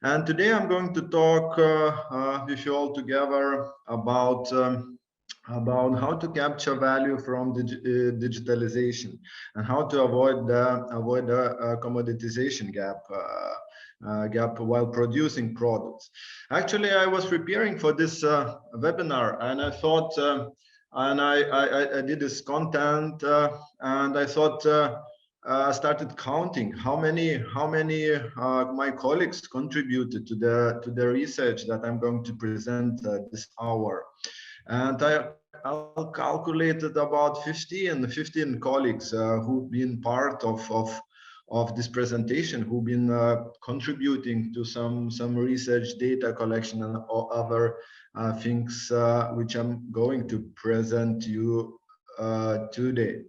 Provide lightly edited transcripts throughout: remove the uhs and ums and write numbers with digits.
And today I'm going to talk with you all together about how to capture value from digitalization and how to avoid the commoditization gap while producing products. Actually, I was preparing for this webinar, and I thought, and I did this content, and I thought. Started counting how many my colleagues contributed to the research that I'm going to present this hour, and I'll calculated about 15 colleagues who've been part of this presentation, who've been contributing to some research, data collection, and other things which I'm going to present to you today.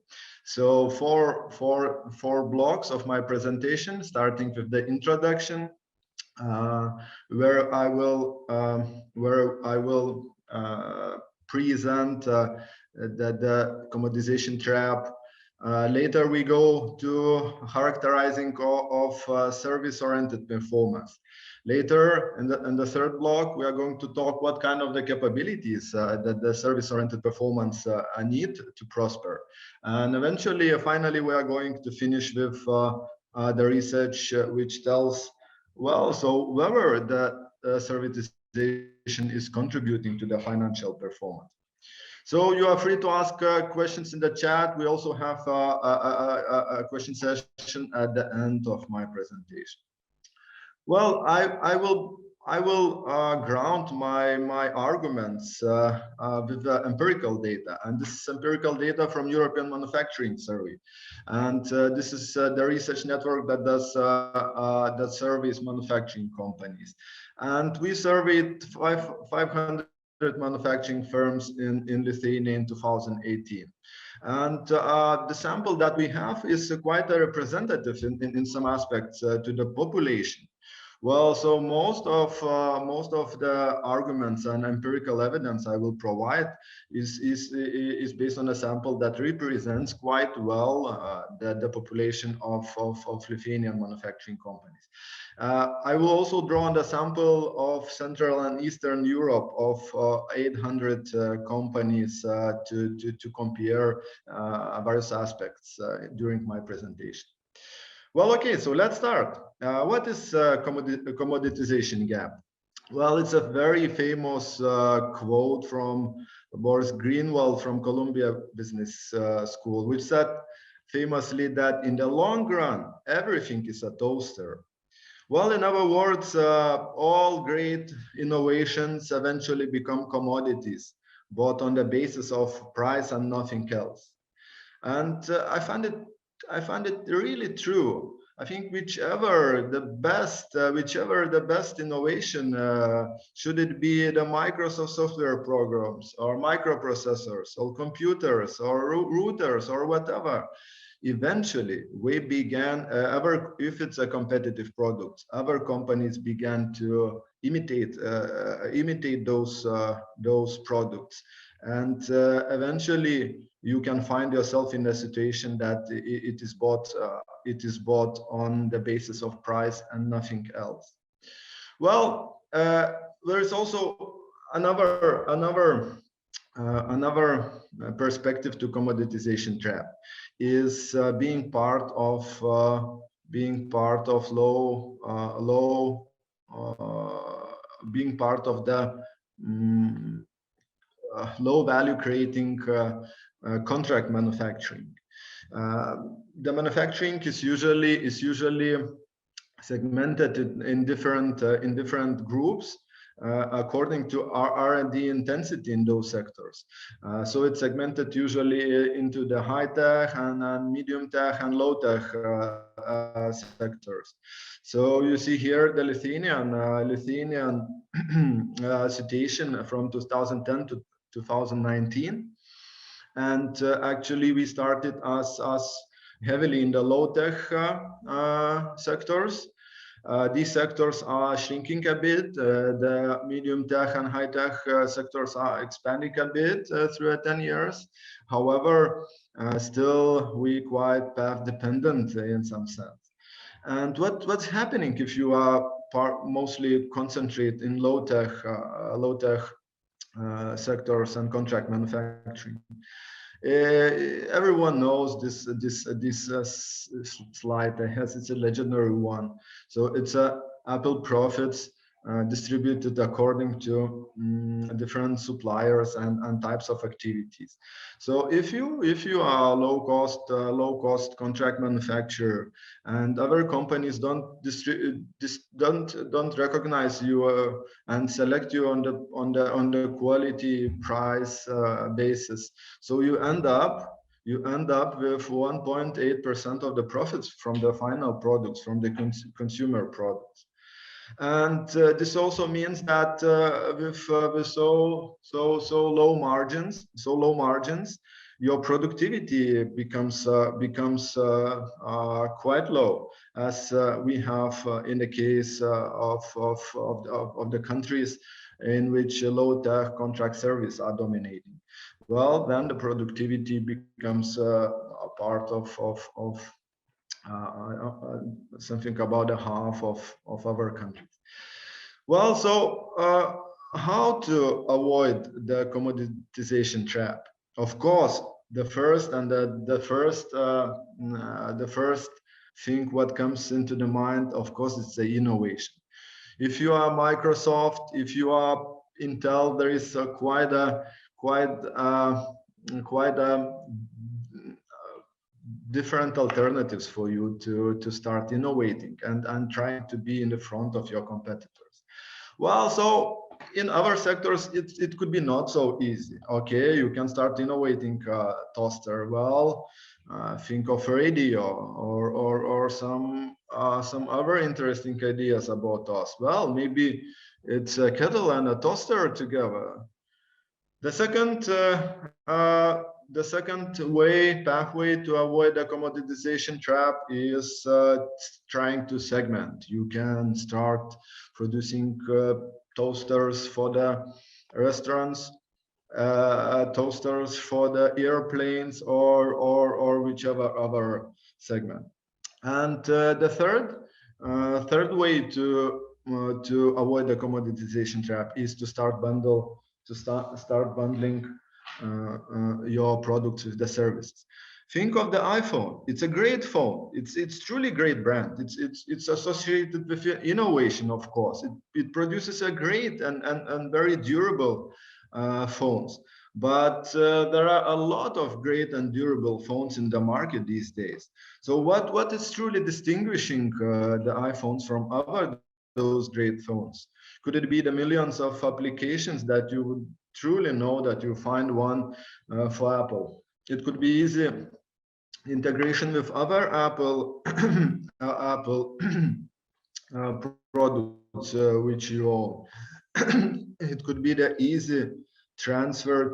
So four blocks of my presentation, starting with the introduction, where I will present the commoditization trap. Later we go to characterizing of service-oriented performance. Later in the third block, we are going to talk what kind of the capabilities that the service-oriented performance need to prosper. And eventually, finally, we are going to finish with the research which tells, well, so whether the servitization is contributing to the financial performance. So you are free to ask questions in the chat. We also have a question session at the end of my presentation. Well, I will ground my arguments with the empirical data, and this is empirical data from European Manufacturing Survey, and this is the research network that does that surveys manufacturing companies, and we surveyed 500 manufacturing firms in Lithuania in 2018. And the sample that we have is quite a representative in some aspects to the population. Well, so most of the arguments and empirical evidence I will provide is based on a sample that represents quite well the population of Lithuanian manufacturing companies. I will also draw on the sample of Central and Eastern Europe of 800 companies to compare various aspects during my presentation. Well, okay, so let's start. What is commoditization gap? Well, it's a very famous quote from Boris Greenwald from Columbia Business School, which said famously that in the long run, everything is a toaster. Well, in other words, all great innovations eventually become commodities, bought on the basis of price and nothing else. And I find it really true. I think whichever the best innovation, should it be the Microsoft software programs or microprocessors or computers or routers or whatever, eventually we began, if it's a competitive product, other companies began to imitate those products, and eventually you can find yourself in a situation that it is bought on the basis of price and nothing else. Well, there is also another perspective to commoditization trap is being part of the low value creating contract manufacturing. The manufacturing is usually segmented in different groups according to our R&D intensity in those sectors. So it's segmented usually into the high tech and medium tech and low tech sectors. So you see here the Lithuanian situation from 2010 to 2019, and actually we started as heavily in the low tech sectors. These sectors are shrinking a bit. The medium tech and high tech sectors are expanding a bit through 10 years. However, still we quite path dependent in some sense. And what's happening if you are mostly concentrate in low tech sectors and contract manufacturing? Everyone knows this slide. It's a legendary one. So it's Apple profits distributed according to different suppliers and types of activities. So if you are a low cost contract manufacturer, and other companies don't recognize you and select you on the quality price basis, so you end up with 1.8% of the profits from the final products, from the consumer products. And this also means that with so low margins, your productivity becomes quite low, as we have in the case of the countries in which low tech contract service are dominating. Well, then the productivity becomes a part of something about a half of our countries. Well, so how to avoid the commoditization trap? Of course, the first thing what comes into the mind, of course, is the innovation. If you are Microsoft, if you are Intel, there is quite different alternatives for you to start innovating and trying to be in the front of your competitors. Well, so in other sectors, it could be not so easy. Okay, you can start innovating toaster. Well, think of radio or some other interesting ideas about us. Well, maybe it's a kettle and a toaster together. The second pathway to avoid the commoditization trap is trying to segment. You can start producing toasters for the restaurants, toasters for the airplanes, or whichever other segment. And the third way to avoid the commoditization trap is to start bundling your products with the services. Think of the iPhone. It's a great phone. It's truly great brand. It's associated with innovation, of course. It produces a great and very durable phones. But there are a lot of great and durable phones in the market these days. So what is truly distinguishing the iPhones from those great phones? Could it be the millions of applications that you would truly know that you find one for Apple? It could be easy integration with other Apple products which you own. It could be the easy transfer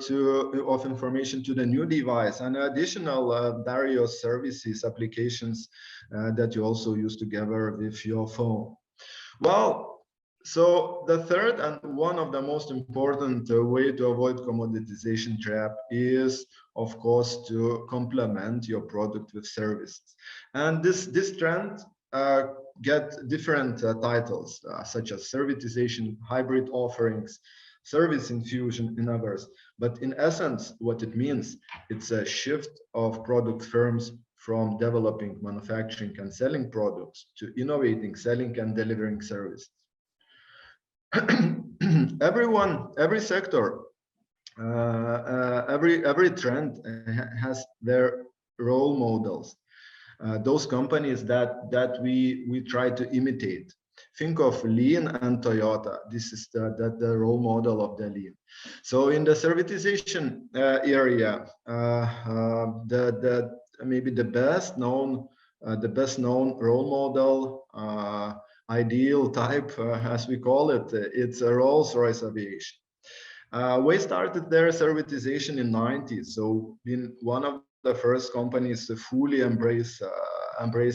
of information to the new device and additional various services, applications that you also use together with your phone. Well, so the third and one of the most important way to avoid commoditization trap is, of course, to complement your product with services. And this trend get different titles, such as servitization, hybrid offerings, service infusion, and others. But in essence, what it means, it's a shift of product firms from developing, manufacturing, and selling products to innovating, selling, and delivering services. Every sector, every trend has their role models. Those companies that we try to imitate. Think of Lean and Toyota. This is the role model of the Lean. So in the servitization area, maybe the best known role model, ideal type, as we call it, it's a Rolls-Royce Aviation. We started their servitization in '90s, so been one of the first companies to fully embrace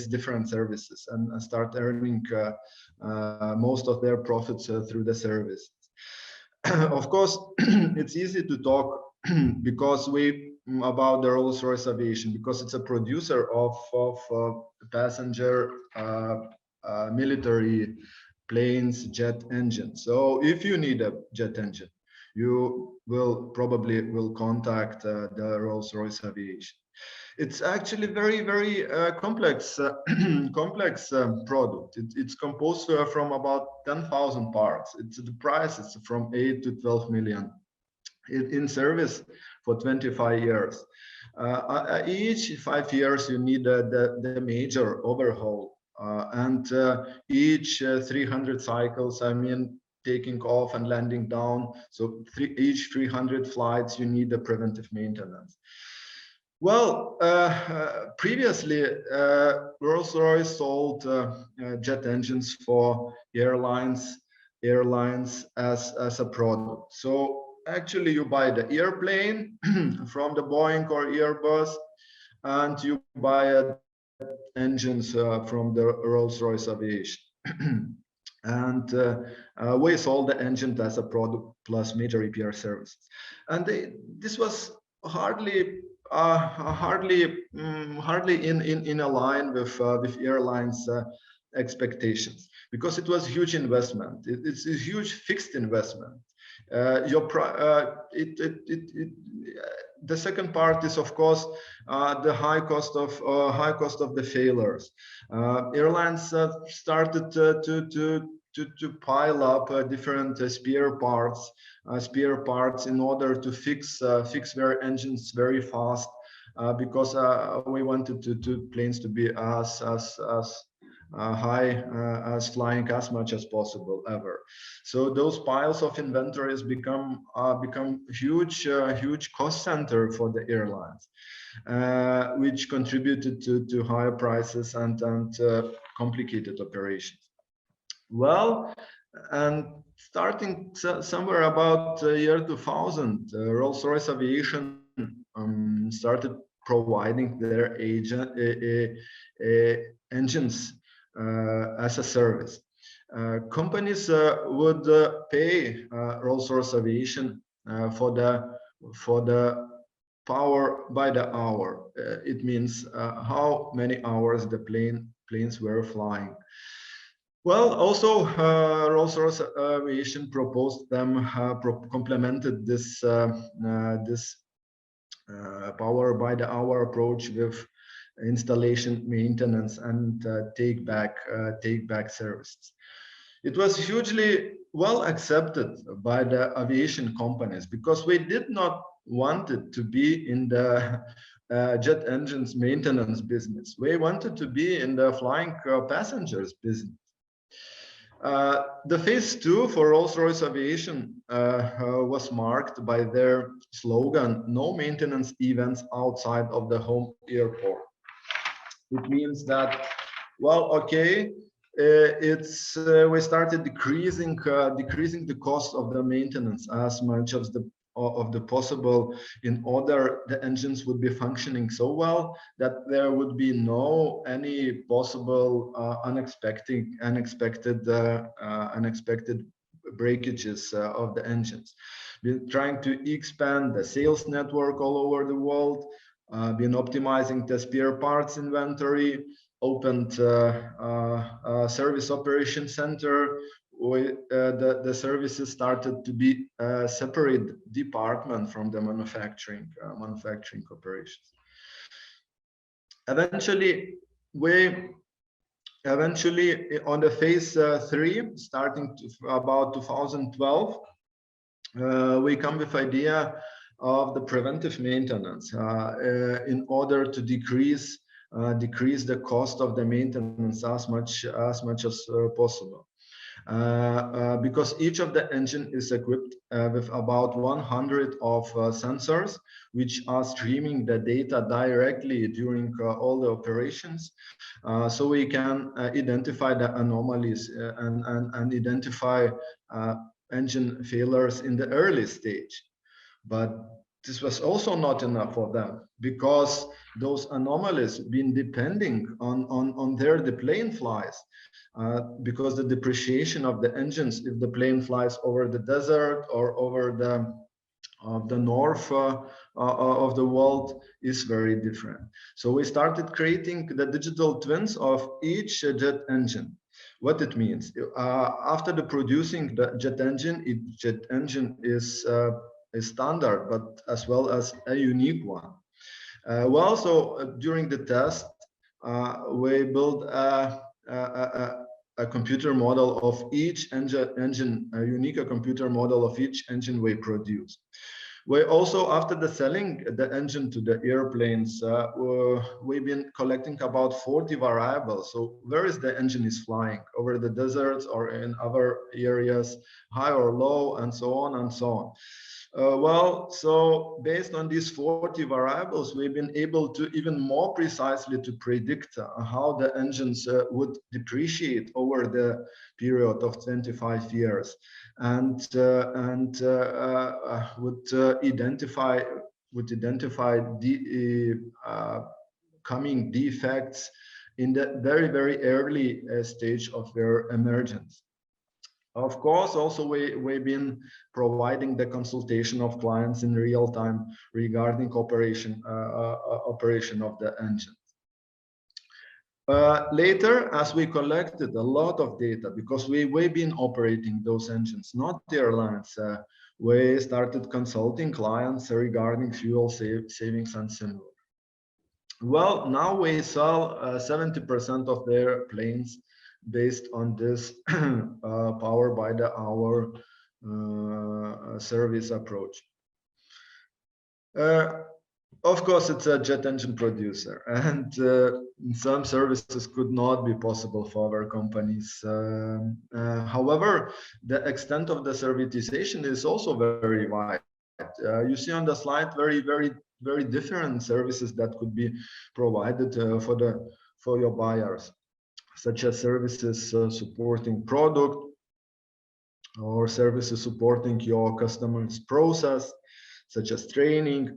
different services and start earning most of their profits through the service. Of course, it's easy to talk because we about the Rolls-Royce Aviation, because it's a producer of passenger military planes, jet engines. So if you need a jet engine, you will probably contact the Rolls-Royce Aviation. It's actually very complex complex product. It's composed from about 10,000 parts. The price is from 8 to 12 million. In service for 25 years. Each 5 years you need the major overhaul, and each 300 cycles, I mean, taking off and landing down, so each 300 flights you need the preventive maintenance. Well, previously Rolls-Royce sold jet engines for airlines as a product. So actually you buy the airplane from the Boeing or Airbus, and you buy engines from the Rolls-Royce Aviation. And we sold the engine as a product plus major repair services. And this was hardly in a line with airlines expectations, because it was huge investment. It's a huge fixed investment. The second part is, of course, the high cost of the failures. Airlines started to pile up different spare parts in order to fix their engines very fast, because we wanted planes to be as high as flying as much as possible ever. So those piles of inventories become huge cost center for the airlines, which contributed to higher prices and complicated operations. Well, and starting somewhere about year 2000, Rolls-Royce Aviation started providing their engines as a service. Companies would pay Rolls-Royce Aviation for the power by the hour. It means how many hours the planes were flying. Well, also Rolls-Royce Aviation proposed them, complemented this power by the hour approach with installation, maintenance, and take back services. It was hugely well accepted by the aviation companies, because we did not want it to be in the jet engines maintenance business. We wanted to be in the flying passengers business. The phase 2 for Rolls-Royce Aviation was marked by their slogan, "No maintenance events outside of the home airport." It means that, well, okay, we started decreasing the cost of the maintenance as much as the possible, in order the engines would be functioning so well that there would be any possible unexpected breakages of the engines. We're trying to expand the sales network all over the world, been optimizing the spare parts inventory, opened a service operation center. The services started to be a separate department from the manufacturing operations. Eventually on the phase 3, starting about 2012, we come with idea of the preventive maintenance in order to decrease the cost of the maintenance as much as possible. Because each of the engine is equipped with about 100 of sensors, which are streaming the data directly during all the operations, so we can identify the anomalies and identify engine failures in the early stage. But this was also not enough for them, because those anomalies been depending on where the plane flies, because the depreciation of the engines, if the plane flies over the desert or over the of the north of the world is very different. So we started creating the digital twins of each jet engine. What it means, after the producing the jet engine, each jet engine is a standard, but as well as a unique one. During the test, we built a computer model of each engine, a unique computer model of each engine we produce. We also, after the selling the engine to the airplanes, we've been collecting about 40 variables. So where is the engine is flying, over the deserts or in other areas, high or low, and so on and so on. So based on these 40 variables, we've been able to even more precisely to predict how the engines would depreciate over the period of 25 years, and would identify the coming defects in the very early stage of their emergence. Of course, also we've been providing the consultation of clients in real time regarding operation of the engine. Later, as we collected a lot of data, because we've been operating those engines, not the airlines, we started consulting clients regarding fuel savings and similar. Well, now we sell 70% of their planes based on this power by the hour service approach. Of course, it's a jet engine producer, and some services could not be possible for our companies. However, the extent of the servitization is also very wide. You see on the slide very different services that could be provided for your buyers, such as services supporting product, or services supporting your customer's process, such as training,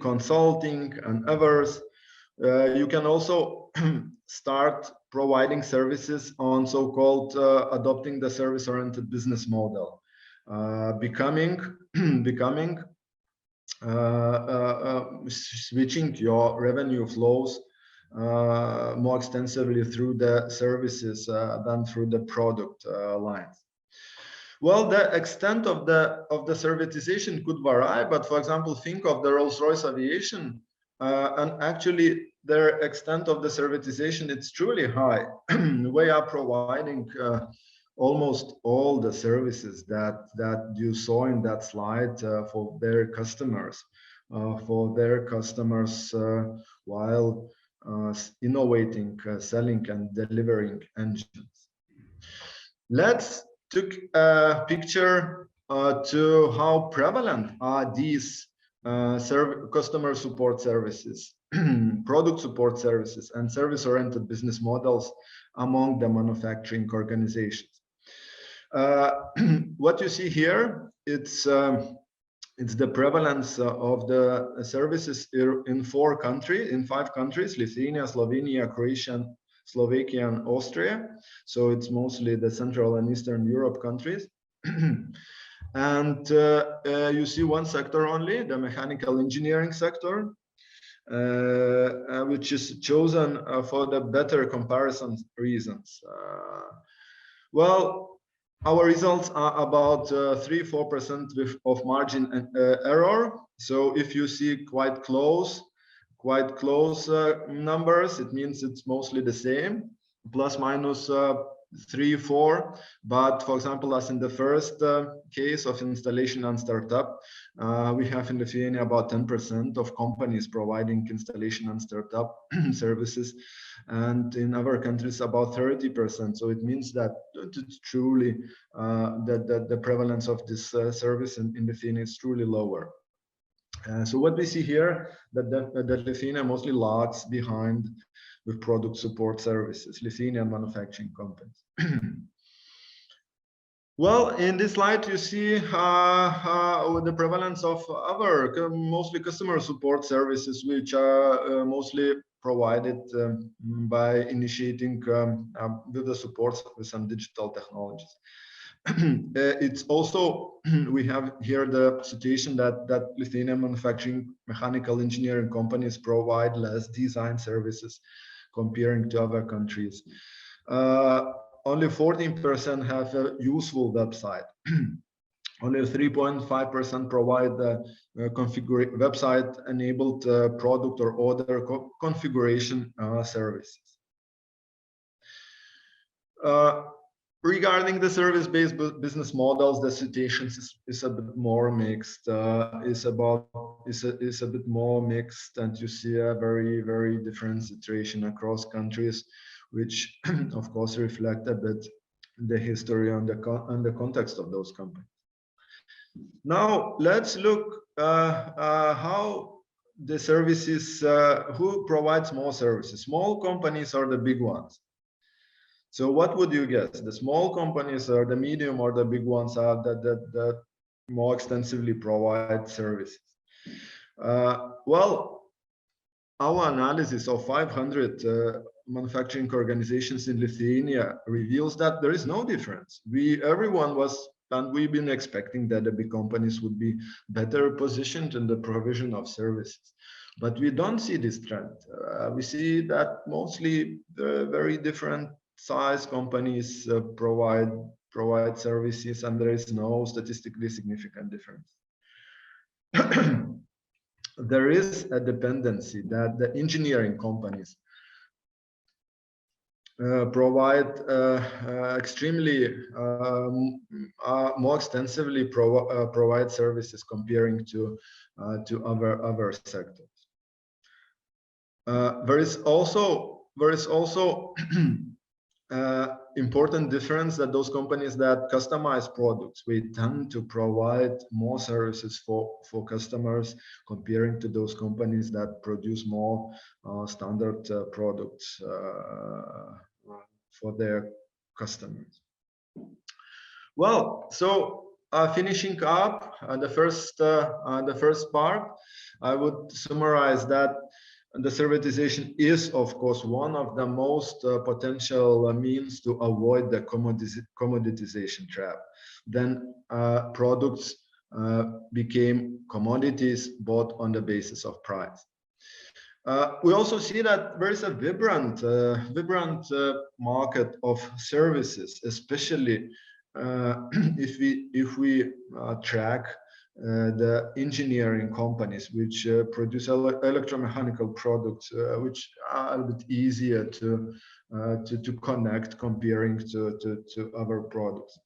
consulting, and others. You can also start providing services on so-called adopting the service-oriented business model, switching your revenue flows more extensively through the services than through the product lines. Well, the extent of the servitization could vary, but for example, think of the Rolls-Royce Aviation, and actually their extent of the servitization, it's truly high. We are providing almost all the services that you saw in that slide for their customers, while innovating, selling, and delivering engines. Let's take a picture to how prevalent are these customer support services, product support services, and service-oriented business models among the manufacturing organizations. What you see here, it's the prevalence of the services in 5 countries: Lithuania, Slovenia, Croatia, Slovakia, and Austria. So it's mostly the Central and Eastern Europe countries. And you see one sector only, the mechanical engineering sector, which is chosen for the better comparison reasons. Well, our results are about 3–4% of margin error. So if you see quite close numbers, it means it's mostly the same, plus minus 3–4. But for example, as in the first case of installation and startup, we have in Lithuania about 10% of companies providing installation and startup services, and in other countries about 30%. So it means that it's truly the prevalence of this service in Lithuania is truly lower. So what we see here, that Lithuania mostly lags behind with product support services, Lithuanian manufacturing companies. Well, in this slide, you see the prevalence of other, mostly customer support services, which are mostly provided by initiating with the support with some digital technologies. It's also we have here the situation that Lithuanian manufacturing mechanical engineering companies provide less design services comparing to other countries. Only 14% have a useful website. Only 3.5% provide the website-enabled product or other configuration services. Regarding the service-based business models, the situation is a bit more mixed. Is a bit more mixed, and you see a very different situation across countries, which of course reflect a bit the history and the context of those companies. Now let's look how the services, who provides more services, small companies or the big ones. So what would you guess? The small companies or the medium or the big ones are that more extensively provide services? Well, our analysis of 500 manufacturing organizations in Lithuania reveals that there is no difference. Everyone was, and we've been expecting that the big companies would be better positioned in the provision of services. But we don't see this trend. We see that mostly very different size companies provide services, and there is no statistically significant difference. There is a dependency that the engineering companies provide extremely more extensively provide services comparing to other sectors. There is also important difference that those companies that customize products, we tend to provide more services for customers comparing to those companies that produce more standard products for their customers. Well, so finishing up the first part, I would summarize that the servitization is, of course, one of the most potential means to avoid the commoditization trap. Then products became commodities bought on the basis of price. We also see that there is a vibrant market of services, especially if we track the engineering companies which produce electromechanical products, which are a bit easier to connect comparing to other products.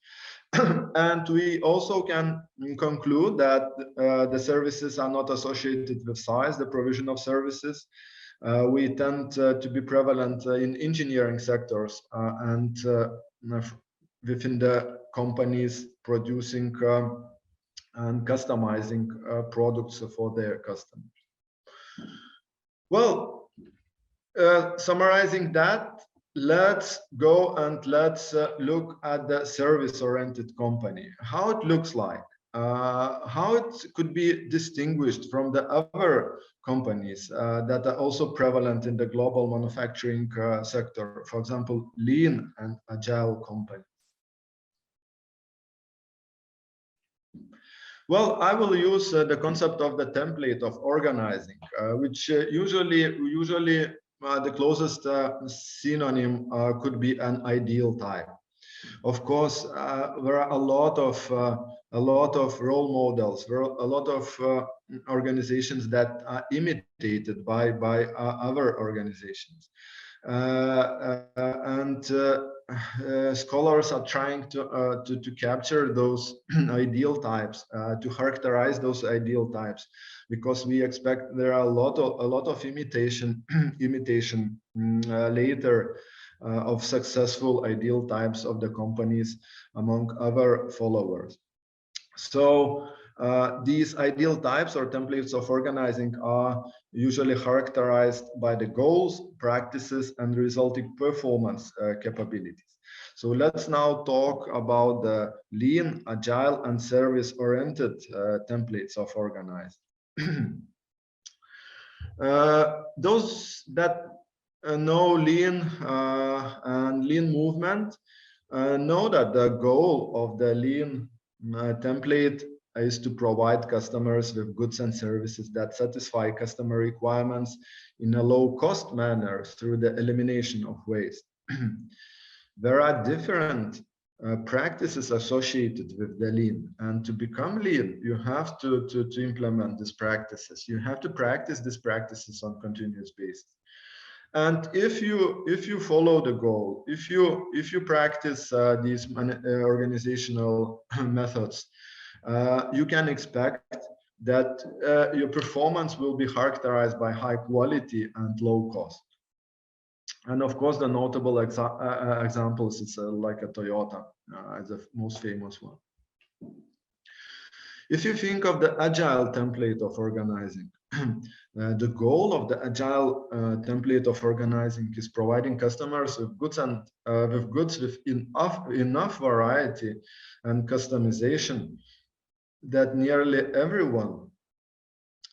And we also can conclude that the services are not associated with size, the provision of services. We tend to be prevalent in engineering sectors and within the companies producing and customizing products for their customers. Well, summarizing that, let's go and let's look at the service-oriented company, how it looks like, how it could be distinguished from the other companies that are also prevalent in the global manufacturing sector, for example, lean and agile companies. Well, I will use the concept of the template of organizing, which usually the closest synonym could be an ideal type. Of course, there are a lot of role models, there are a lot of organizations that are imitated by other organizations. Scholars are trying to capture those ideal types, to characterize those ideal types, because we expect there are a lot of imitation later of successful ideal types of the companies among other followers. So these ideal types or templates of organizing are usually characterized by the goals, practices, and resulting performance capabilities. So let's now talk about the lean, agile, and service-oriented templates of organizing. Those that know lean and lean movement know that the goal of the lean template is to provide customers with goods and services that satisfy customer requirements in a low-cost manner through the elimination of waste. There are different practices associated with the lean, and to become lean, you have to implement these practices. You have to practice these practices on continuous basis. And if you follow the goal, if you practice these organizational methods, you can expect that your performance will be characterized by high quality and low cost. And of course, the notable examples is like a Toyota as the most famous one. If you think of the agile template of organizing, the goal of the agile template of organizing is providing customers with goods and with enough variety and customization that nearly everyone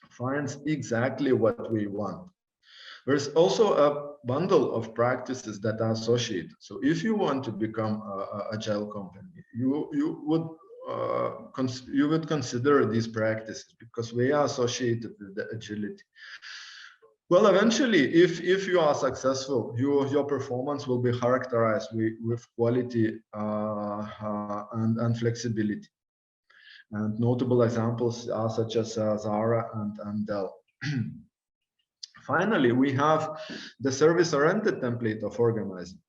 finds exactly what we want. There's also a bundle of practices that are associated. So if you want to become an agile company, you would consider these practices because they are associated with the agility. Well, eventually, if you are successful, your performance will be characterized with quality and flexibility. And notable examples are such as Zara and Dell. Finally, we have the service-oriented template of organizing.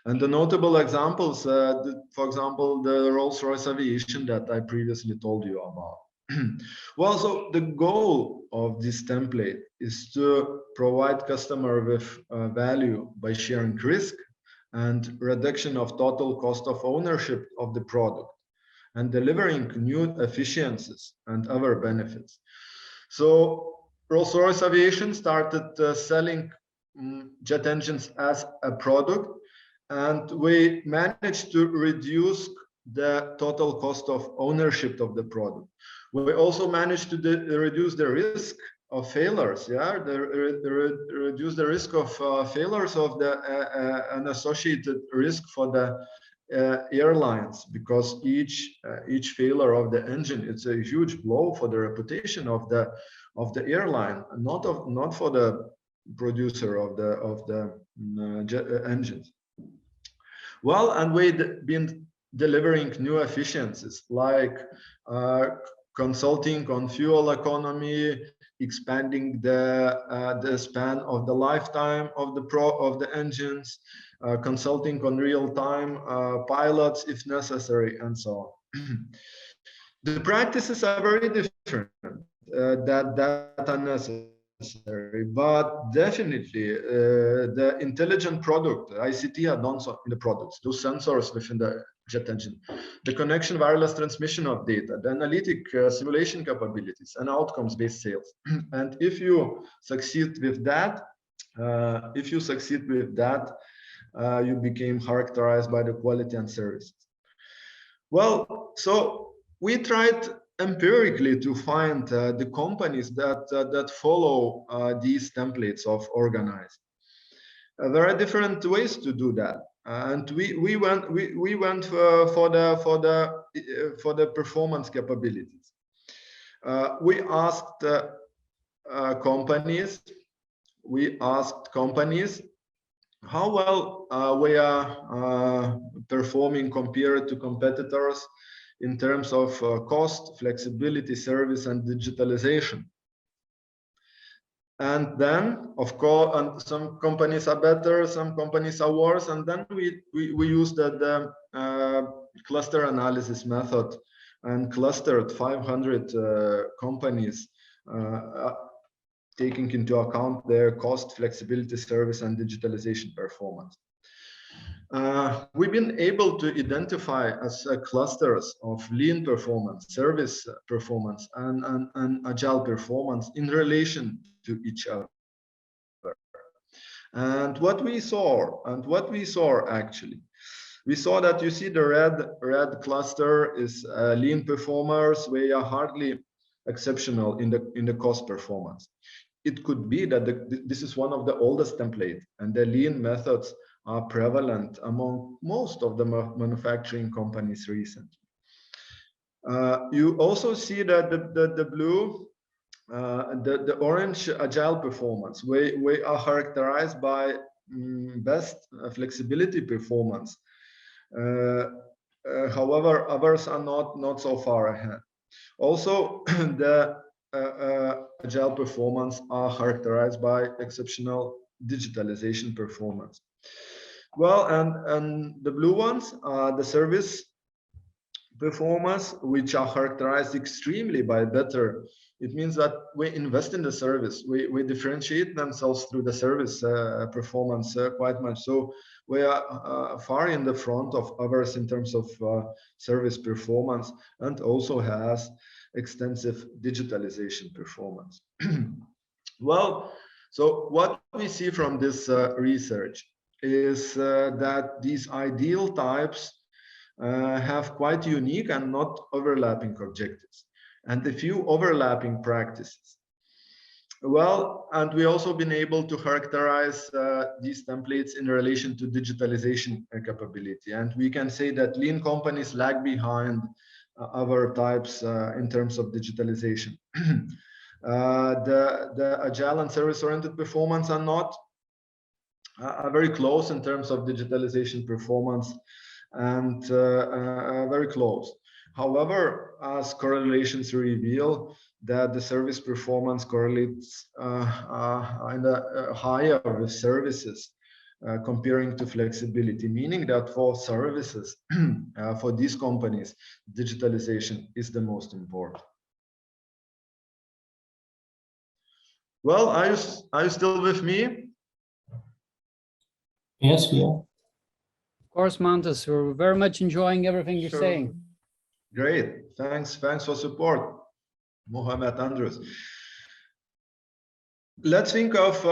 And the notable examples, for example, the Rolls-Royce Aviation that I previously told you about. Well, so the goal of this template is to provide customer with value by sharing risk and reduction of total cost of ownership of the product and delivering new efficiencies and other benefits. So Rolls-Royce Aviation started selling jet engines as a product, and we managed to reduce the total cost of ownership of the product. We also managed to reduce the risk of failures, reduce the risk of failures of the an associated risk for the airlines, because each failure of the engine, it's a huge blow for the reputation of the airline, not for the producer of the jet engines. Well, and we've been delivering new efficiencies like consulting on fuel economy, expanding the span of the lifetime of the engines, consulting on real-time pilots if necessary, and so on. The practices are very different that are necessary, but definitely the intelligent product, ICT add-ons in the products, those sensors within the jet engine, the connection wireless transmission of data, the analytic simulation capabilities, and outcomes-based sales. And if you succeed with that, you became characterized by the quality and services. Well, so we tried empirically to find the companies that follow these templates of organizing. There are different ways to do that, and we went for the performance capabilities. We asked companies how well we are performing compared to competitors in terms of cost, flexibility, service, and digitalization. And then, of course, and some companies are better, some companies are worse, and then we used the cluster analysis method and clustered 500 companies, taking into account their cost, flexibility, service, and digitalization performance. We've been able to identify as clusters of lean performance, service performance, and agile performance in relation to each other. And what we saw actually, we saw that you see the red cluster is lean performers. We are hardly exceptional in the cost performance. It could be that this is one of the oldest templates, and the lean methods are prevalent among most of the manufacturing companies recently. You also see that the blue, the orange agile performance, we are characterized by best flexibility performance. However, others are not so far ahead. Also, the agile performance are characterized by exceptional digitalization performance. Well, and the blue ones are the service performance, which are characterized extremely by better. It means that we invest in the service, we differentiate themselves through the service performance quite much. So we are far in the front of others in terms of service performance, and also has extensive digitalization performance. Well, so what we see from this research is that these ideal types have quite unique and not overlapping objectives, and a few overlapping practices. Well, and we also been able to characterize these templates in relation to digitalization capability. And we can say that lean companies lag behind other types in terms of digitalization. The agile and service-oriented performance are not very close in terms of digitalization performance, and very close. However, as correlations reveal that the service performance correlates higher with services comparing to flexibility, meaning that for services, for these companies, digitalization is the most important. Well, are you still with me? Yes, we are. Of course, Mantas, we're very much enjoying everything you're saying. Great, thanks for support, Mohammed Andrews. Let's think of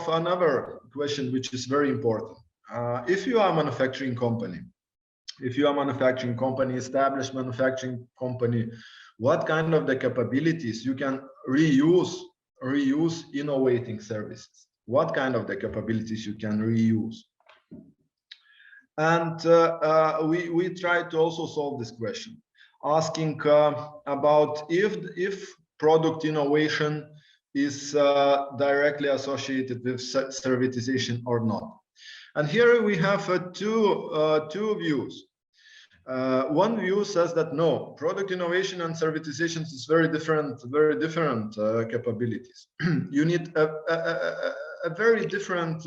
another question which is very important. If you are a manufacturing company, established manufacturing company, what kind of the capabilities you can reuse innovating services? What kind of the capabilities you can reuse? And we try to also solve this question, asking about if product innovation is directly associated with servitization or not. And here we have two views. One view says that no, product innovation and servitization is very different capabilities. You need a very different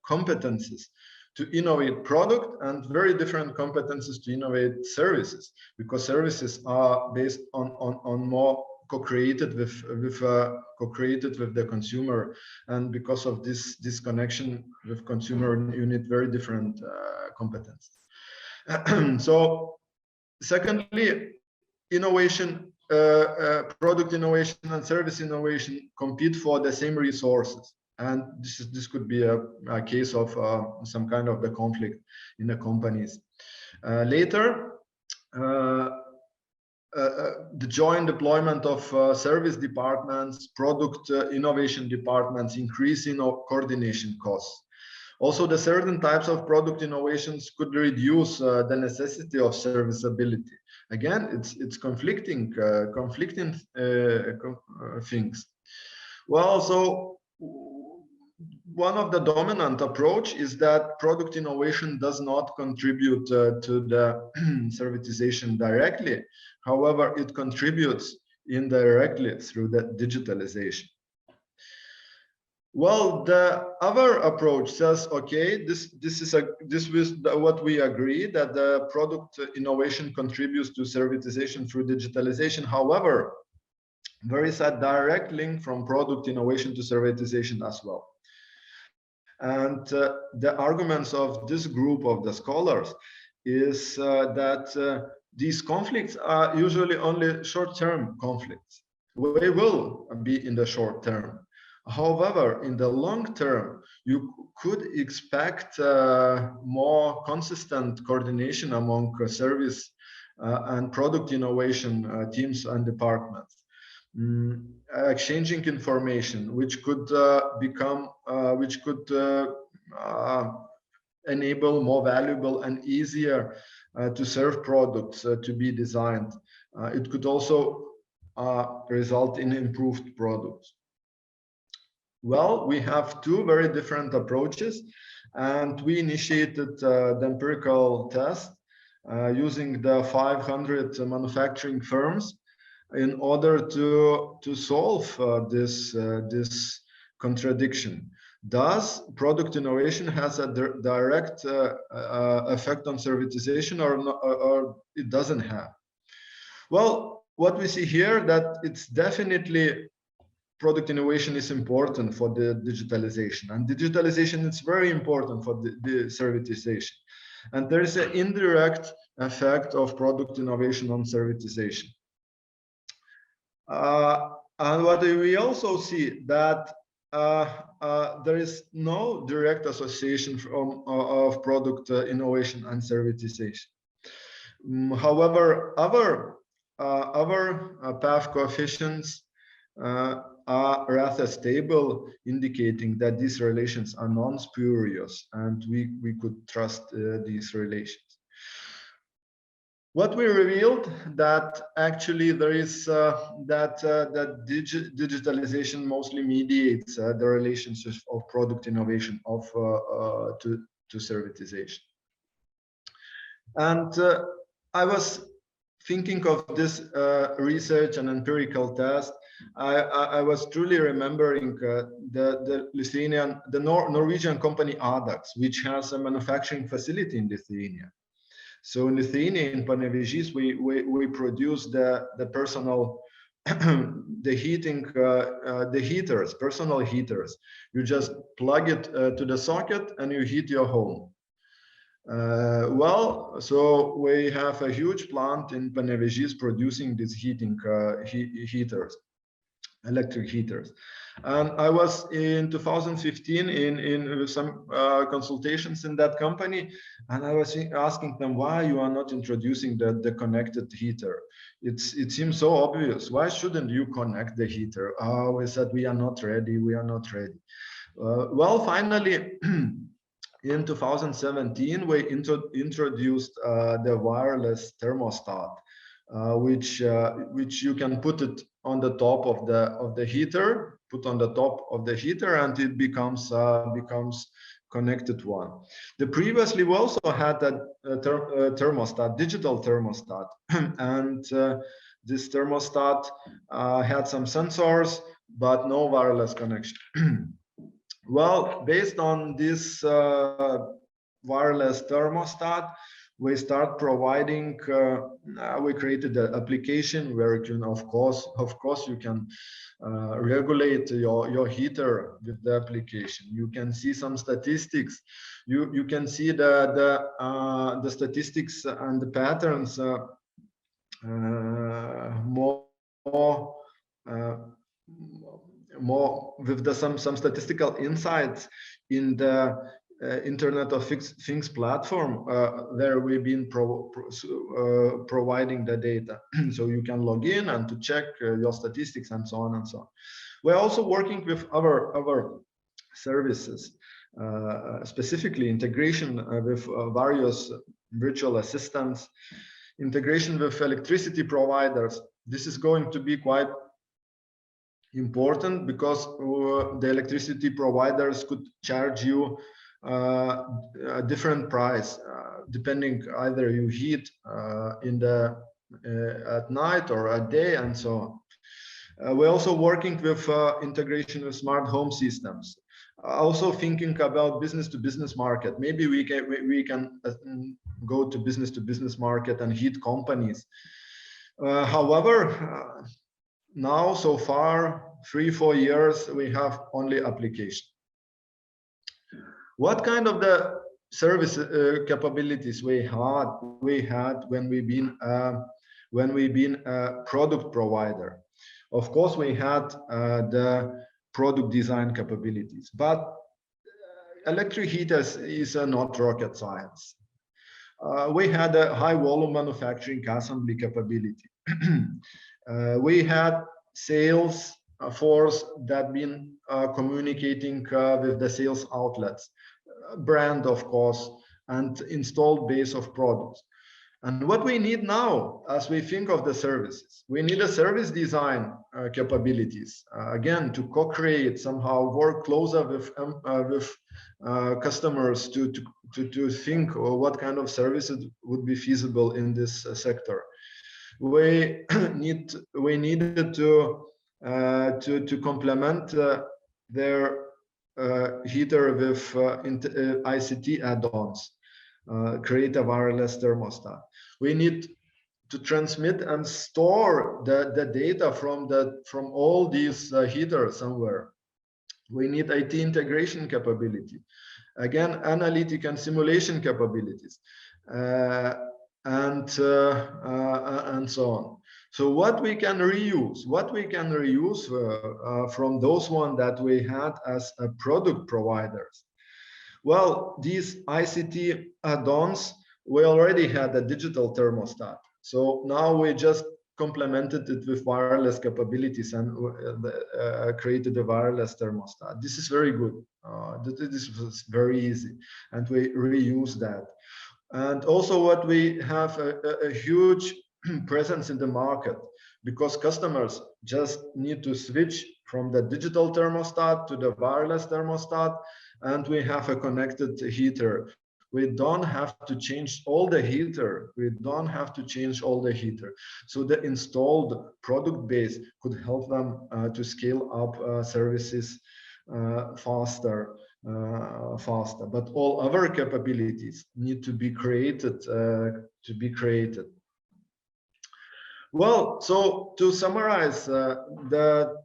competencies to innovate product, and very different competencies to innovate services, because services are based on more co-created with the consumer, and because of this connection with consumer, you need very different competencies. So, secondly, innovation, product innovation and service innovation compete for the same resources. And this could be a case of some kind of the conflict in the companies. Later, the joint deployment of service departments, product innovation departments, increase in coordination costs. Also, the certain types of product innovations could reduce the necessity of serviceability. Again, it's conflicting things. Well, so one of the dominant approach is that product innovation does not contribute to the servitization directly. However, it contributes indirectly through the digitalization. Well, the other approach says, okay, this was what we agree, that the product innovation contributes to servitization through digitalization. However, there is a direct link from product innovation to servitization as well. And the arguments of this group of the scholars is that these conflicts are usually only short-term conflicts. They will be in the short term. However, in the long term, you could expect more consistent coordination among service and product innovation teams and departments. Exchanging information, which could enable more valuable and easier to serve products to be designed. It could also result in improved products. Well, we have two very different approaches, and we initiated the empirical test using the 500 manufacturing firms in order to solve this contradiction. Does product innovation has a direct effect on servitization or it doesn't have? Well, what we see here that it's definitely product innovation is important for the digitalization, and digitalization is very important for the servitization. And there is an indirect effect of product innovation on servitization. And what we also see that there is no direct association of product innovation and servitization. However, other path coefficients are rather stable, indicating that these relations are non-spurious and we could trust these relations. What we revealed that actually there is that digitalization mostly mediates the relationship of product innovation to servitization. And I was thinking of this research and empirical test. I was truly remembering the Norwegian company ADAX, which has a manufacturing facility in Lithuania. So in Lithuania, in Panevėžys, we produce the personal the heaters, personal heaters. You just plug it to the socket and you heat your home. Well, so we have a huge plant in Panevėžys producing these heaters, electric heaters. And I was in 2015 in some consultations in that company, and I was asking them why you are not introducing the connected heater. It seems so obvious. Why shouldn't you connect the heater? Oh, we said we are not ready. We are not ready. Well, finally. In 2017, we introduced the wireless thermostat, which you can put it on the top of the heater, and it becomes connected one. Previously, we also had a thermostat, digital thermostat, and this thermostat had some sensors, but no wireless connection. Well, based on this wireless thermostat, we start providing. We created an application where you can, of course, you can regulate your heater with the application. You can see some statistics. You can see the statistics and the patterns more with some statistical insights in the Internet of Things platform where we've been providing the data. So you can log in and to check your statistics and so on and so on. We're also working with other services, specifically integration with various virtual assistants, integration with electricity providers. This is going to be quite important because the electricity providers could charge you a different price depending either you heat at night or at day and so on. We're also working with integration with smart home systems. Also thinking about business-to-business market. Maybe we can go to business-to-business market and heat companies. However, now, so far, 3-4 years, we have only application. What kind of the service capabilities we had when we've been a product provider? Of course, we had the product design capabilities, but electric heaters is not rocket science. We had a high volume manufacturing assembly capability. We had sales force that been communicating with the sales outlets. brand, of course, and installed base of products. And what we need now, as we think of the services, we need a service design capabilities, again, to co-create, somehow work closer with customers to think what kind of services would be feasible in this sector. We needed to complement their heater with ICT add-ons. Create a wireless thermostat. We need to transmit and store the data from all these heaters somewhere. We need IT integration capability. Again, analytic and simulation capabilities, and so on. So what we can reuse? What we can reuse from those ones that we had as product providers? Well, these ICT add-ons, we already had a digital thermostat. So now we just complemented it with wireless capabilities and created a wireless thermostat. This is very good. This was very easy, and we reuse that. And also what we have a huge presence in the market, because customers just need to switch from the digital thermostat to the wireless thermostat, and we have a connected heater. We don't have to change all the heater. We don't have to change all the heater. So the installed product base could help them to scale up services faster. But all other capabilities need to be created. Well, so to summarize the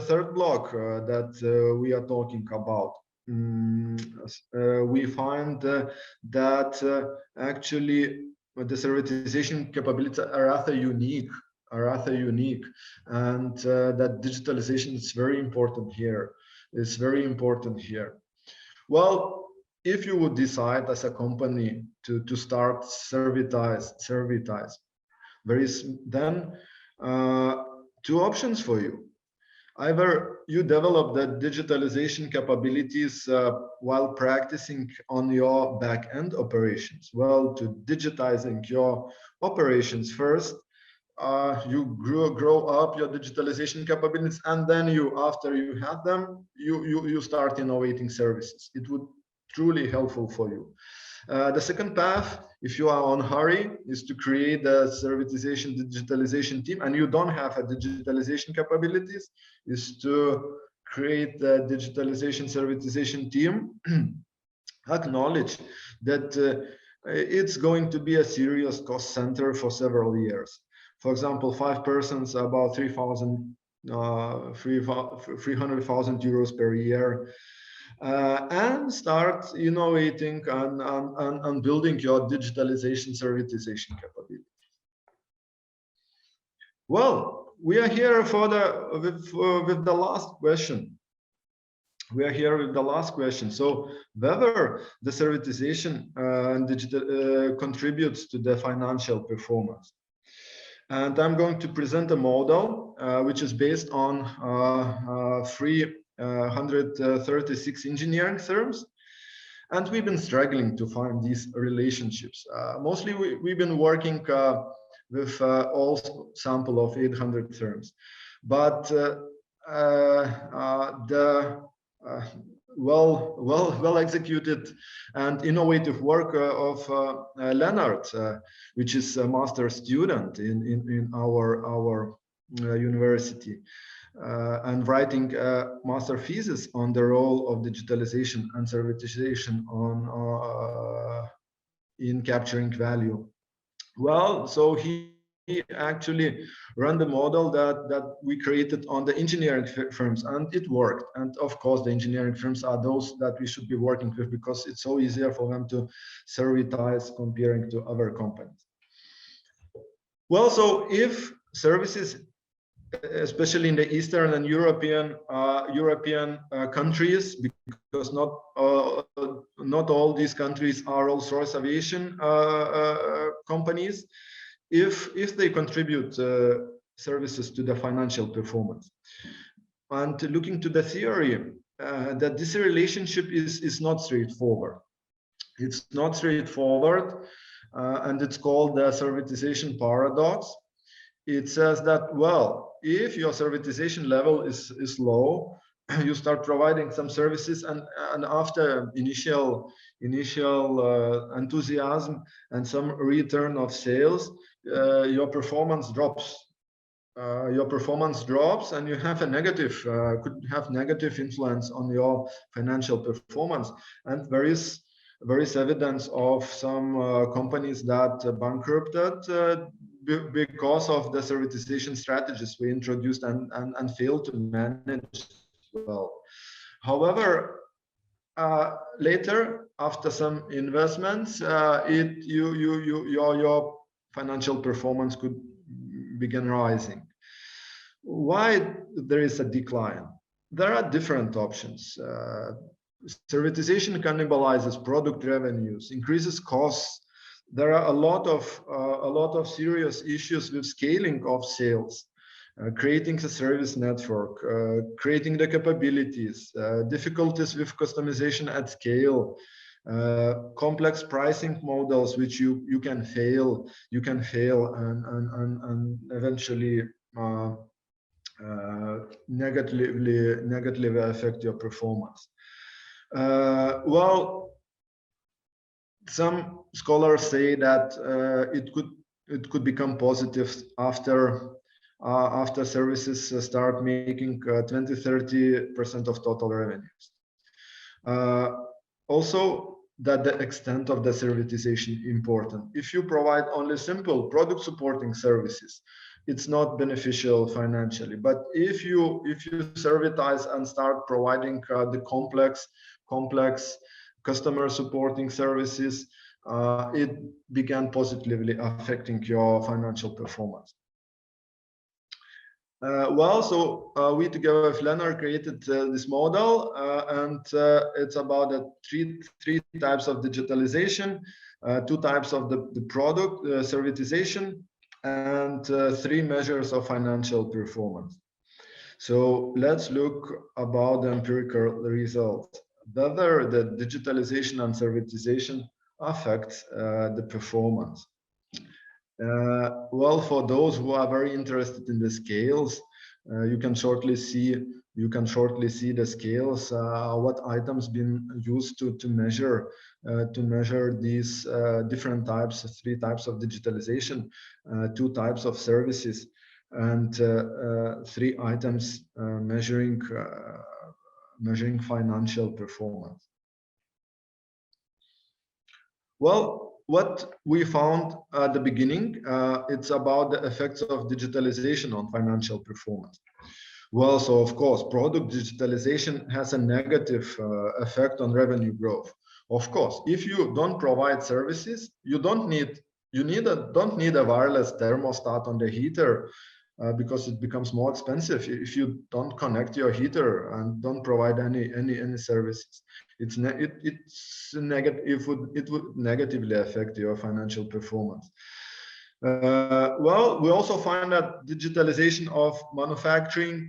third block that we are talking about, we find that actually the servitization capabilities are rather unique, and that digitalization is very important here. It's very important here. Well, if you would decide as a company to start Servitize, there is then two options for you. Either you develop the digitalization capabilities while practicing on your back-end operations. Well, to digitizing your operations first, you grow up your digitalization capabilities, and then after you have them, you start innovating services. It would truly helpful for you. The second path, if you are on hurry, is to create a servitization digitalization team, and you don't have a digitalization capabilities, is to create the digitalization servitization team. Acknowledge that it's going to be a serious cost center for several years. For example, 5 persons, about 300,000 euros per year. And start innovating and building your digitalization servitization capability. Well, we are here with the last question. We are here with the last question. So whether the servitization and digital contributes to the financial performance. And I'm going to present a model which is based on 336 engineering firms, and we've been struggling to find these relationships. Mostly we've been working with all sample of 800 firms, but the well executed and innovative work of Leonard, which is a master student in our university, and writing a master thesis on the role of digitalization and servitization in capturing value. Well, so he actually ran the model that we created on the engineering firms, and it worked. And of course, the engineering firms are those that we should be working with, because it's so easier for them to servitize comparing to other companies. Well, so if services, especially in the Eastern and European countries, because not all these countries are Rolls-Royce Aviation companies, if they contribute services to the financial performance. And looking to the theory, that this relationship is not straightforward. It's not straightforward, and it's called the Servitization Paradox. It says that, well, if your servitization level is low, you start providing some services, and after initial enthusiasm and some return of sales, your performance drops. And you have a negative, could have negative influence on your financial performance. And there is evidence of some companies that bankrupted because of the servitization strategies we introduced and failed to manage well. However, later, after some investments, your financial performance could begin rising. Why there is a decline? There are different options. Servitization cannibalizes product revenues, increases costs. There are a lot of serious issues with scaling of sales, creating a service network, creating the capabilities, difficulties with customization at scale, complex pricing models which you can fail and eventually negatively affect your performance. Well, some scholars say that it could become positive after services start making 20-30% of total revenues. Also, that the extent of the servitization important. If you provide only simple product supporting services, it's not beneficial financially. But if you servitize and start providing the complex customer supporting services, it began positively affecting your financial performance. We together with Leonard created this model, and it's about the three types of digitalization, 2 types of the product servitization, and 3 measures of financial performance. So let's look about the empirical results. Whether the digitalization and servitization affect the performance. Well, for those who are very interested in the scales, you can shortly see the scales, what items been used to measure these different types, 3 types of digitalization, 2 types of services, and 3 items measuring financial performance. Well, what we found at the beginning, it's about the effects of digitalization on financial performance. Well, so of course, product digitalization has a negative effect on revenue growth. Of course, if you don't provide services, you don't need a wireless thermostat on the heater, because it becomes more expensive if you don't connect your heater and don't provide any services. It would negatively affect your financial performance. Well, we also find that digitalization of manufacturing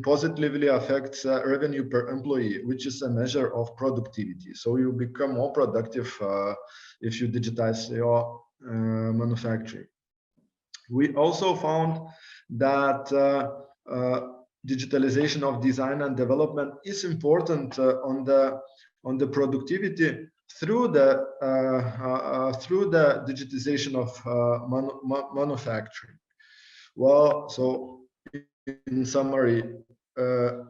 positively affects revenue per employee, which is a measure of productivity. So you become more productive if you digitize your manufacturing. We also found that digitalization of design and development is important on the productivity through the digitization of manufacturing. Well, so in summary, 2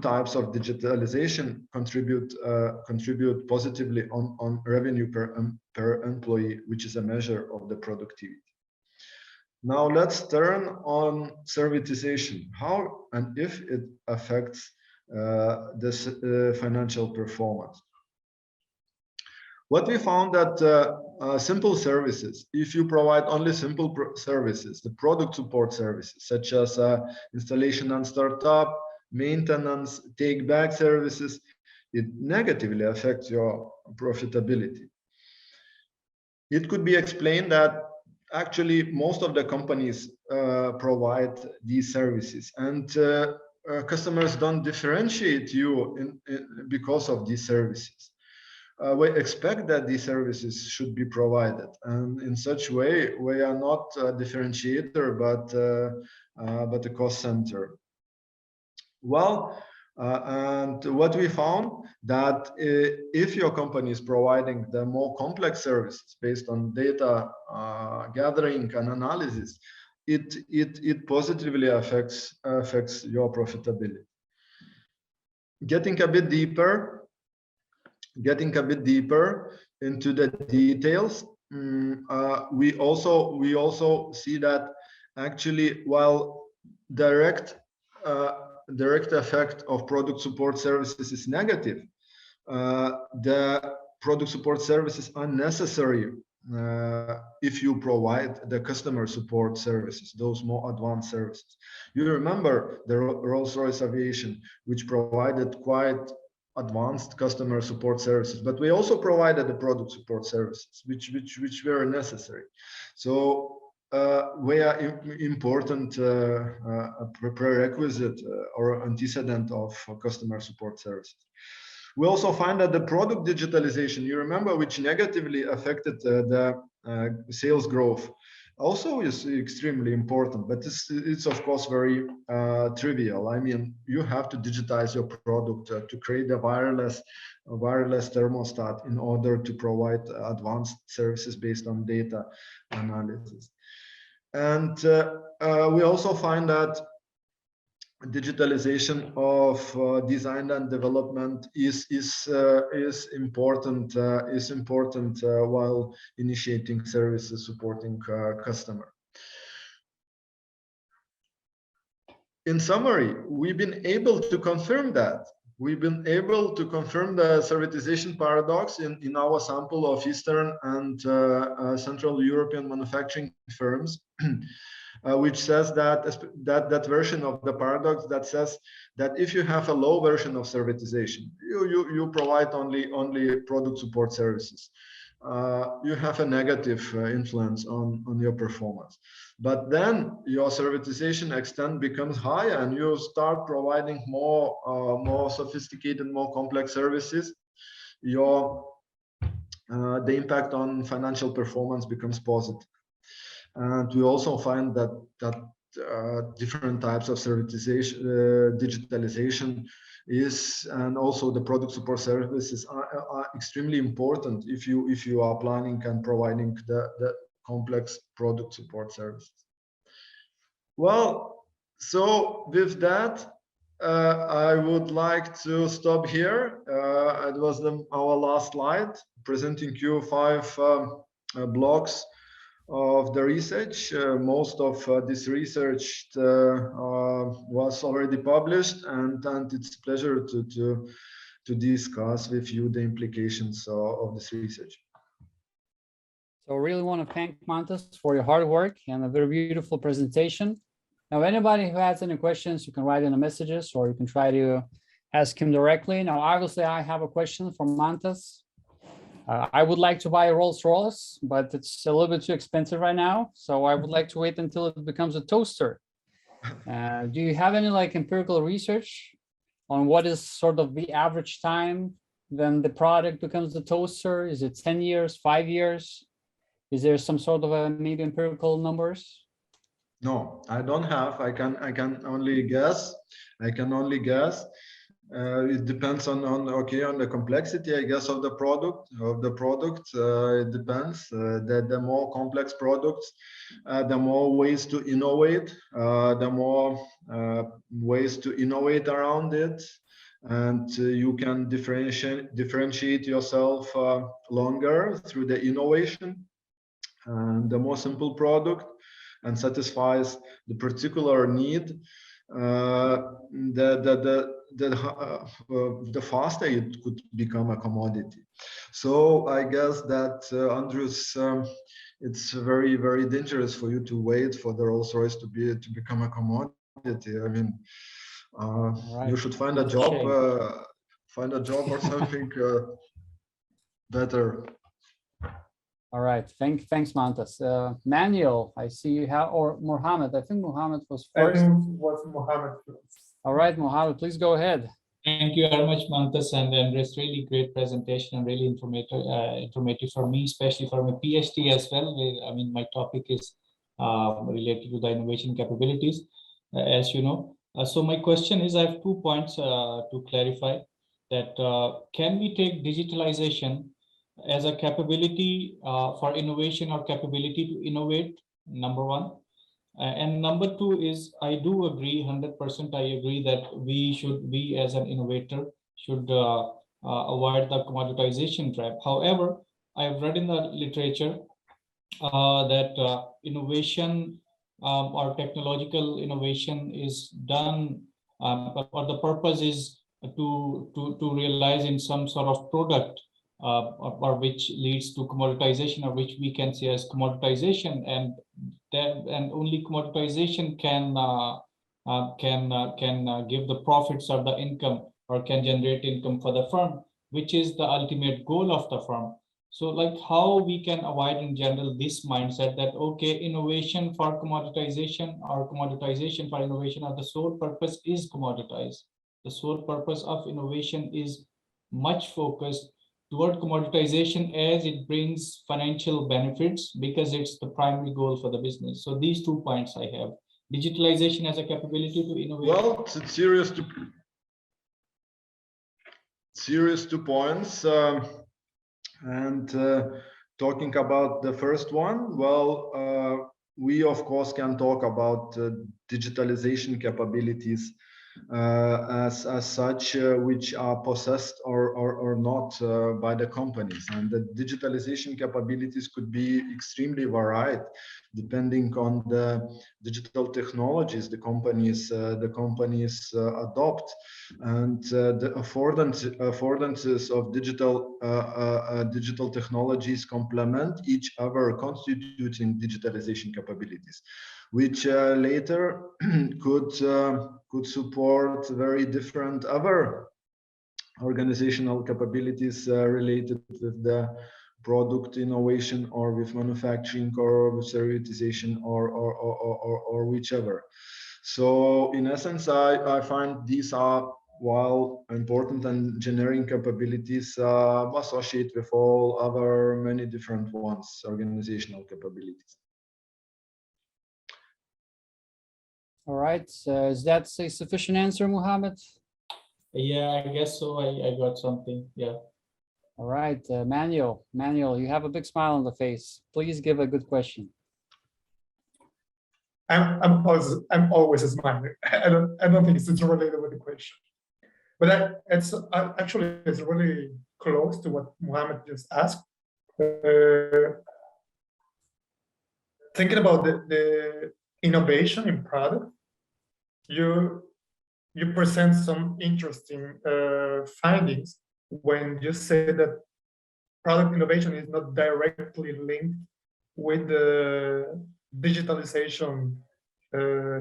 types of digitalization contribute positively on revenue per employee, which is a measure of the productivity. Now let's turn on servitization, how and if it affects this financial performance. What we found that simple services, if you provide only simple services, the product support services, such as installation and startup, maintenance, take-back services, it negatively affects your profitability. It could be explained that actually most of the companies provide these services, and customers don't differentiate you because of these services. We expect that these services should be provided, and in such way we are not a differentiator but a cost center. Well, and what we found that if your company is providing the more complex services based on data gathering and analysis, it positively affects your profitability. Getting a bit deeper into the details, we also see that actually, while direct effect of product support services is negative, the product support services are necessary if you provide the customer support services, those more advanced services. You remember the Rolls-Royce Aviation, which provided quite advanced customer support services, but we also provided the product support services, which were necessary. So were important prerequisite or antecedent of customer support services. We also find that the product digitalization, you remember, which negatively affected the sales growth, also is extremely important, but it's of course very trivial. I mean, you have to digitize your product to create a wireless thermostat in order to provide advanced services based on data analysis. And we also find that digitalization of design and development is important while initiating services supporting customer. In summary, we've been able to confirm that. We've been able to confirm the servitization paradox in our sample of Eastern and Central European manufacturing firms, which says that version of the paradox that says that if you have a low version of servitization, you provide only product support services. You have a negative influence on your performance. But then your servitization extent becomes higher and you start providing more sophisticated, more complex services. The impact on financial performance becomes positive. And we also find that different types of servitization, digitalization and also the product support services are extremely important if you are planning and providing the complex product support services. Well, so with that, I would like to stop here. It was our last slide, presenting you 5 blocks of the research. Most of this research was already published, and it's a pleasure to discuss with you the implications of this research. So I really want to thank Mantas for your hard work and a very beautiful presentation. Now, anybody who has any questions, you can write in the messages or you can try to ask him directly. Now, obviously, I have a question from Mantas. I would like to buy a Rolls-Royce, but it's a little bit too expensive right now. So I would like to wait until it becomes a toaster. Do you have any empirical research on what is sort of the average time when the product becomes a toaster? Is it 10 years, 5 years? Is there some sort of maybe empirical numbers? No, I don't have. I can only guess. It depends on the complexity, I guess, of the product. It depends. The more complex products, the more ways to innovate. The more ways to innovate around it, and you can differentiate yourself longer through the innovation. And the more simple product and satisfies the particular need, the faster it could become a commodity. So I guess that, Andrews, it's very, very dangerous for you to wait for the Rolls-Royce to become a commodity. I mean, right. You should find a job or something better. All right, thanks, Mantas. Manuel, I see you have, or Mohammed. I think Mohammed was first. I think it was Mohammed first. All right, Mohammed, please go ahead. Thank you very much, Mantas, and Andres. Really great presentation and really informative for me, especially for my PhD as well. I mean, my topic is related to the innovation capabilities, as you know. So my question is, I have 2 points to clarify. That can we take digitalization as a capability for innovation or capability to innovate? Number one. And number two is, I do agree, 100% I agree that we as an innovator should avoid the commoditization trap. However, I've read in the literature that innovation or technological innovation is done, or the purpose is to realize in some sort of product or which leads to commoditization, or which we can see as commoditization, and only commoditization can give the profits or the income, or can generate income for the firm, which is the ultimate goal of the firm. So like how we can avoid in general this mindset that, okay, innovation for commoditization or commoditization for innovation, or the sole purpose is commoditize. The sole purpose of innovation is much focused toward commoditization as it brings financial benefits, because it's the primary goal for the business. So these 2 points I have. Digitalization as a capability to innovate. Well, it's serious 2 points. And talking about the first one, well, we of course can talk about digitalization capabilities as such, which are possessed or not by the companies, and the digitalization capabilities could be extremely varied depending on the digital technologies the companies adopt, and the affordances of digital technologies complement each other, constituting digitalization capabilities, which later could support very different other organizational capabilities related with the product innovation, or with manufacturing, or with servitization, or whichever. So in essence, I find these are, while important engineering capabilities, associated with all other many different ones, organizational capabilities. All right, is that a sufficient answer, Mohammed? Yeah, I guess so. I got something. Yeah. All right, Manuel, you have a big smile on the face. Please give a good question. I'm always smiling. I don't think it's related with the question, but it's actually it's really close to what Mohammed just asked. Thinking about the innovation in product, you present some interesting findings when you say that product innovation is not directly linked with the digitalization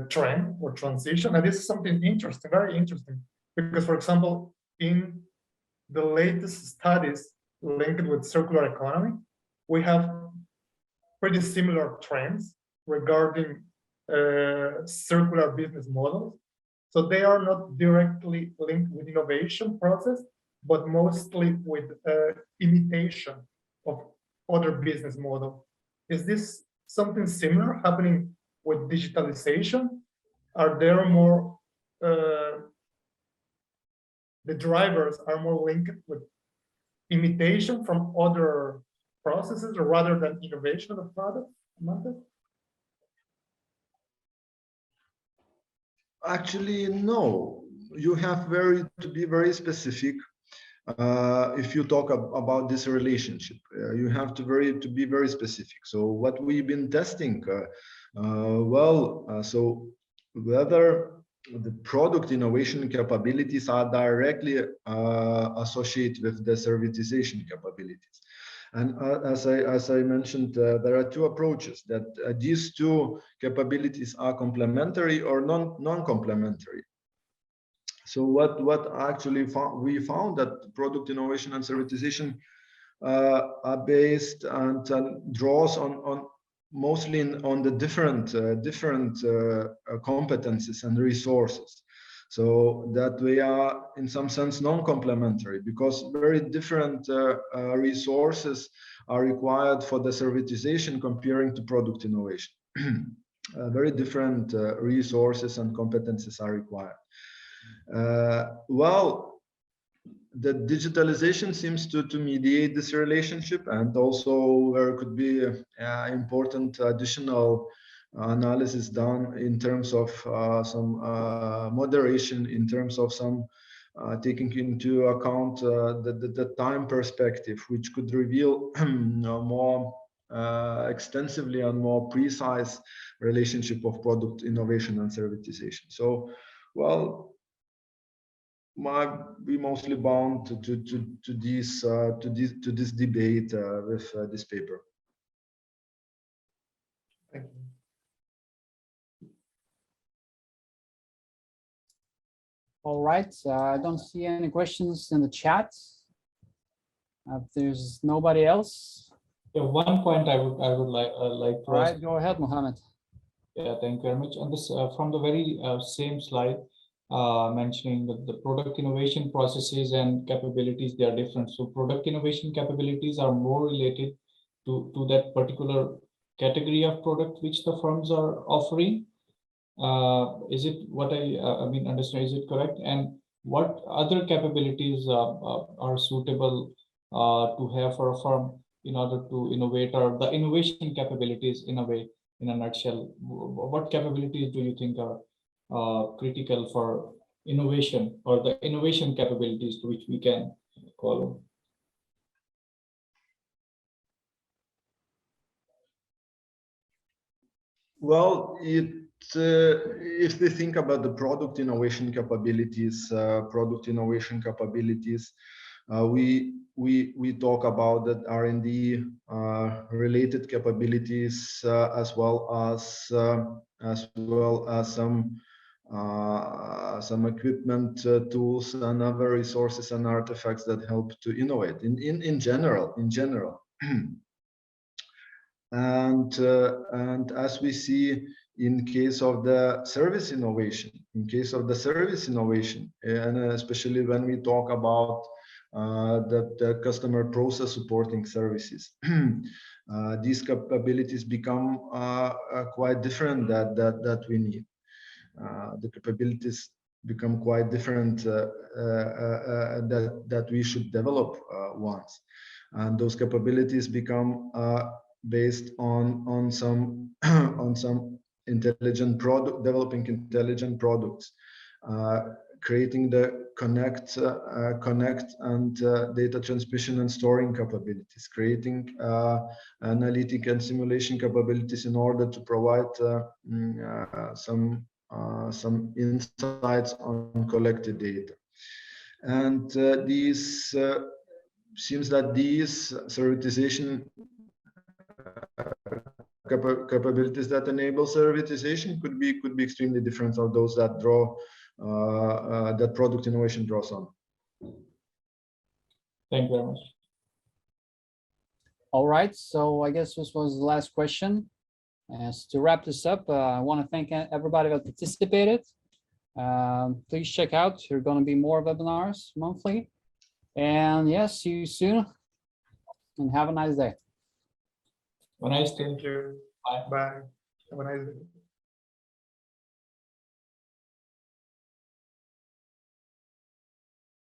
trend or transition. And this is something interesting, very interesting, because, for example, in the latest studies linked with circular economy, we have pretty similar trends regarding circular business models. So they are not directly linked with innovation process, but mostly with imitation of other business models. Is this something similar happening with digitalization? Are there more, the drivers are more linked with imitation from other processes rather than innovation of the product? Actually, no. You have to be very specific. If you talk about this relationship, you have to be very specific. So what we've been testing, so whether the product innovation capabilities are directly associated with the servitization capabilities. And as I mentioned, there are 2 approaches, that these 2 capabilities are complementary or non-complementary. So what actually we found that product innovation and servitization are based and draws on mostly on the different competencies and resources. So that we are in some sense non-complementary, because very different resources are required for the servitization comparing to product innovation. Very different resources and competencies are required. Well, the digitalization seems to mediate this relationship, and also there could be important additional analysis done in terms of some moderation, in terms of some taking into account the time perspective, which could reveal more extensively and more precise relationship of product innovation and servitization. So, well, we mostly bound to this debate with this paper. Thank you. All right, I don't see any questions in the chat. If there's nobody else. Yeah, one point I would like to. All right, go ahead, Mohammed. Yeah, thank you very much. On this, from the very same slide, mentioning that the product innovation processes and capabilities, they are different. So product innovation capabilities are more related to that particular category of product which the firms are offering. Is it what I mean understand? Is it correct? And what other capabilities are suitable to have for a firm in order to innovate, or the innovation capabilities in a way, in a nutshell? What capabilities do you think are critical for innovation, or the innovation capabilities to which we can call them? Well, if they think about the product innovation capabilities, we talk about that R&D related capabilities, as well as some equipment, tools, and other resources and artifacts that help to innovate in general. And as we see in case of the service innovation, and especially when we talk about the customer process supporting services, these capabilities become quite different that we need. The capabilities become quite different that we should develop once, and those capabilities become based on some intelligent product, developing intelligent products, creating the connect and data transmission and storing capabilities, creating analytic and simulation capabilities in order to provide some insights on collected data. And these seems that these servitization capabilities that enable servitization could be extremely different from those that draw that product innovation draws on. Thank you very much. All right, so I guess this was the last question. As to wrap this up, I want to thank everybody that participated. Please check out, there are going to be more webinars monthly. And yes, see you soon, and have a nice day. Have a nice day. Thank you. Bye. Bye. Have a nice day.